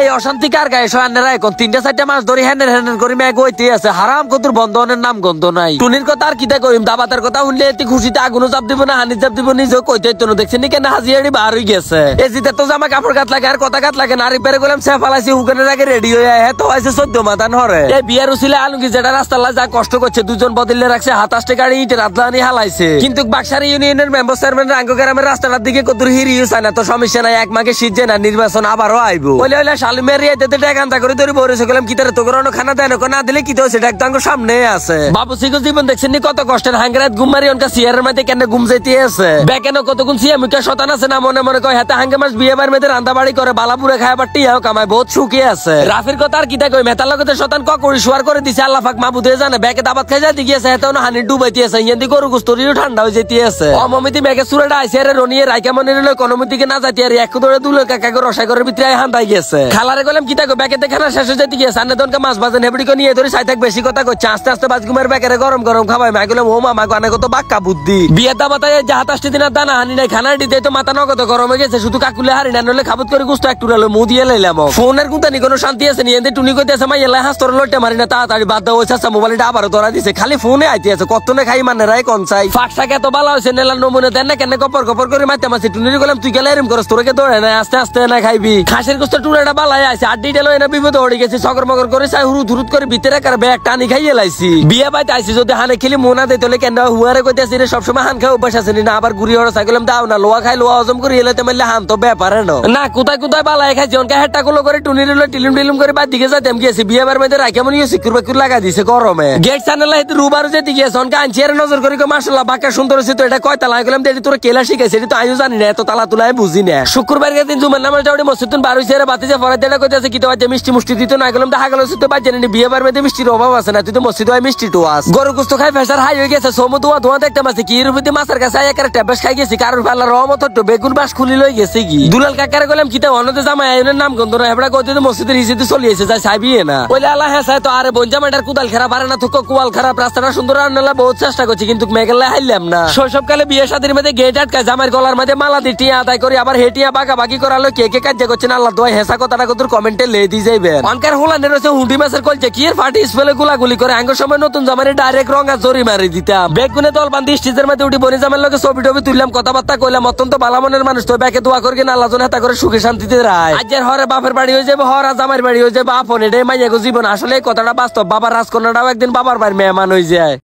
এই অশান্তি কার গায়ে সয়ানেরা এখন 3-4 মাস ধরে হ্যান্ডেল হ্যান্ডেল করে মেঘ হইতে আছে হারাম কতুর বন্ধনের নাম গন্ধ নাই টুনির কথা আর কিতা কইম দাবাতের কথা শুনলে এতে খুশিতে আগুনও চাপ দিব না হানি চাপ দিব নিজেও কইতে তো দেখছেন কেন হাজিয়াড়ি বার হয়ে গেছে এই জিতে তো জামা কাপড় কাট লাগে আর কথা কাট লাগে না রিপেয়ার করলাম সে ফালাইছি হুকানের আগে রেডি হয়ে হ্যাঁ তো হয়েছে 14 মাথান হরে এই বিয়ার উছিলে আলুকি যেটা রাস্তার যা কষ্ট করছে দুজন বদলে রাখছে হাতাশটে গাড়ি ইটের আদলানি হালাইছে কিন্তু বাক্সার ইউনিয়নের মেম্বার চেয়ারম্যান রাঙ্গ গ্রামের রাস্তাটার দিকে কত হিরি চায় না তো সমস্যা নাই এক মাকে সিজে না নির্বাচন আবারও আইবো বলে হইলে শালিমের এতে টাকা করে ধরে বসে গেলাম কি তারা তোকে খানা দেয় না দিলে কি তো সেটা একদম সামনে আছে বাবু সিগো জীবন দেখছেন কত কষ্টের হাঙ্গরাত ঘুম মারি অনকা সিয়ারের মধ্যে কেন ঘুম যাইতে আছে বেকেন কতক্ষণ সিয়া মুখে শতান আছে না মনে মনে কয় হাতে হাঙ্গে মাস বিয়ে বার মেয়েদের রান্না বাড়ি করে বালাপুরে খায় আবার টিয়াও কামায় বহুত সুখী আছে রাফির কথা আর কিতা কই মেতার লগতে শতান করি শুয়ার করে দিছে আল্লাহ পাক মাহবুদে জানে বেকে দাবাত খাই যাইতে গিয়েছে হেতাও না হানি ডুবাইতে আছে ইয়ান্দি গরু গুস্তরিও ঠান্ডা হয়ে যেতে আছে অমমিতি মেঘে সুরাটা আইছে রে রনিয়ে রাইকা মনে রইল কোনমতিকে না যাইতে আর এক ধরে দুলে কাকা করে রসাই করে ভিতরে হান্দাই গেছে খালারে গেলাম কিতা কই বেকে দেখানা শেষ হয়ে যেতে গিয়েছে সামনে দনকা মাছ ভাজেন হেবড়িকে নিয়ে ধরে সাই থাক বেশি কথা কইছে আস্তে আস্তে বাজগুমের বেকেরে গরম গরম খাবাই মা গেলাম ও মামা গানে কত বাক্কা বুদ্ধি বিয়ে দাবাতায় জাহাতাশটি দিনের দানা হানি নাই খানা দিতে তো মাথা নগদ গরম হয়ে গেছে শুধু কাকুলে হারি না নলে খাবত করে গুস্ত একটু রালো মু দিয়ে লাইলাম ফোনের গুতানি কোনো শান্তি আছে নি এতে টুনি কইতেছে মাই এলা হাস তোর লটে মারি না তাড়াতাড়ি বাদ দাও ওইসা মোবাইলটা আবার ধরা দিছে খালি ফোনে আইতে আছে কত না খাই মানে রাই কোন চাই ফাকসাকে এত ভালো হইছে নেলা নমুনে দেন না কেন কপর কপর করে মাইতে মাসি টুনির গেলাম তুই গেলে এরম করস তোরকে দৌড়ে না আস্তে আস্তে না খাইবি খাসের গোস্ত টুরাটা বালাই আছে আড্ডি ডেলো এনে বিপদ হড়ি গেছে সকর মগর করে চাই হুরুত হুরুত করে ভিতরে কার ব্যাগ টানি খাইয়ে লাইছি বিয়ে বাইতে আইছি যদি হানে খেলি মোনা দেই তোলে কেন হুয়ারে কইতেছি রে সব সময় হান খাই অভ্যাস আছে না আবার গুড়ি হড়া সাইকেলাম দাও না লোয়া খাই লোয়া হজম করে এলাতে মারলে হান তো ব্যাপারে না কোথায় কোথায় বালাই খাই জনকে হেটটা গুলো করে টুনির টিলিম টিলিম করে বাদ দিকে যাইতাম গিয়েছি বিয়ে বার মেয়েদের রাখে মনে সিকুর বাকুর লাগা দিছে গরমে গেট চ্যানেল হাইতে রুবারও যেতে গিয়েছে অনকে আনছি আর নজর করে মাশাআল্লাহ বাঁকা সুন্দর হয়েছে তো এটা কয় তালা গেলাম দেখি তোর কেলা শিখাইছে এটা তো আমিও জানি না এত তালা তুলাই বুঝি না শুক্রবার দিন জুমার নামাজ যাওয়ার মসজিদুন বার হইছে রে বাতিজা ফরাতে এটা কইতাছে কি তো আজ মিষ্টি মুষ্টি দিত না গেলাম দেখা গেল তো বাদ জানি বিয়ে বার মেয়েদের মিষ্টির অভাব আছে না তুই তো মসজিদ হয় মিষ্টি তো আস গরু গুস্ত খাই ফেসার হাই হয়ে গেছে সোমু ধোয়া দেখতে পাচ্ছি কি রুপিতে মাছের কাছে একারে ট্যাবেস খাই গেছি কারোর পাল্লা রহমত তো বেগুন বাস খুলি লই গেছে কি দুলাল কাকারে গেলাম কিতা অনতে জামাই আইনের নাম গন্ধ না হেবড়া কইতে তো মসজিদের হিসেবে চলিয়েছে যাই সাইবিয়ে না ওইলে আল্লাহ হ্যাঁ তো আরে বঞ্জামাটার কুদাল খারাপ আরে না তো কুয়াল খারাপ রাস্তাটা সুন্দর আর নালা বহুত চেষ্টা করছি কিন্তু মেঘালয় হাইলাম না শৈশবকালে বিয়ে শাদীর মধ্যে গেট আটকা জামাইয়ের গলার মধ্যে মালা দিয়ে টিয়া আদায় করি আবার হেটিয়া বাঁকা বাকি করালো কে কে কাজ করছেন আল্লাহ দোয়া হেসা কথাটা কত কমেন্টে লে দিয়ে যাইবেন অনকার হোলানের রয়েছে হুন্ডি মাছের কলছে কি এর ফাটি স্পেলে গুলাগুলি করে আঙ্গুর সময় নতুন জামাইরে ডাইরেক্ট রঙা জরি মারি দিতাম বেগুনে দল বান্ধি স্টেজের মধ্যে উঠি বনি জামাইয়ের লগে ছবি টবি তুললাম কথাবার্তা কইলাম অত্যন্ত ভালো মনের মানুষ তো ব্যাকে দোয়া করি না আল্লাহ জন হেতা করে সুখে শান্তিতে রায় আজের হরে বাপের বাড়ি হয়ে যাবে হর জামাইয়ের বাড়ি হয়ে যাবে আপন এটাই মাইয়া গো জীবন আসলে এই কথাটা বাস্তব বাবার রাজকন্যাটাও একদিন বাবার বাড়ির মেহমান হয়ে যায়।